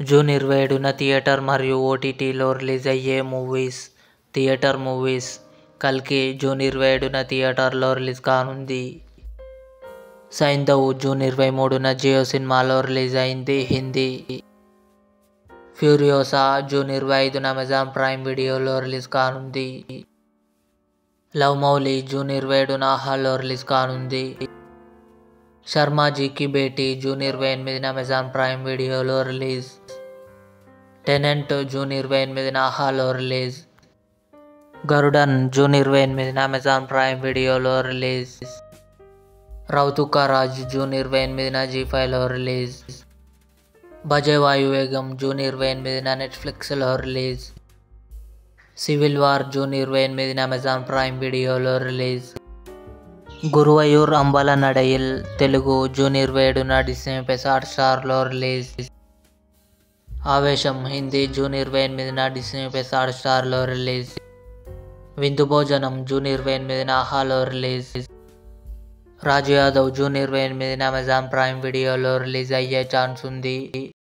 June 27న theatre మరియు ఓటీటీలో release అయ్యే మూవీస్. Theatre movies. కల్కి జూన్ 27న థియేటర్లో రిలీజ్ కానుంది. సైంధవ్ జూన్ 23న జియో సినిమాలో రిలీజ్ అయింది హిందీ. ఫ్యూరియోసా జూన్ 25న అమెజాన్ ప్రైమ్ వీడియోలో రిలీజ్ కానుంది. లవ్ మౌలి జూన్ 27న ఆహాలో రిలీజ్ కానుంది. శర్మాజీకి భేటీ జూన్ 28న అమెజాన్ ప్రైమ్ వీడియోలో రిలీజ్. టెనెంట్ జూన్ 28న ఆహాలో రిలీజ్. గరుడన్ జూన్ 28న అమెజాన్ ప్రైమ్ వీడియోలో రిలీజ్. రౌతుకారాజ్ జూన్ 28న జీ5లో రిలీజ్. బజే వాయువేగం జూన్ 28న నెట్ఫ్లిక్స్లో రిలీజ్. సివిల్ వార్ జూన్ 28న అమెజాన్ ప్రైమ్ వీడియోలో రిలీజ్. గురువయూర్ అంబల నడయిల్ తెలుగు జూన్ 27న డిస్నీ+ హాట్‌స్టార్లో రిలీజ్. ఆవేశం హిందీ జూన్ 28న డిస్నీ+ హాట్‌స్టార్లో రిలీజ్. విందు భోజనం జూన్ 28న ఆహాలో రిలీజ్. రాజు యాదవ్ జూన్ 28న అమెజాన్ ప్రైమ్ వీడియోలో రిలీజ్ అయ్యే ఛాన్స్ ఉంది.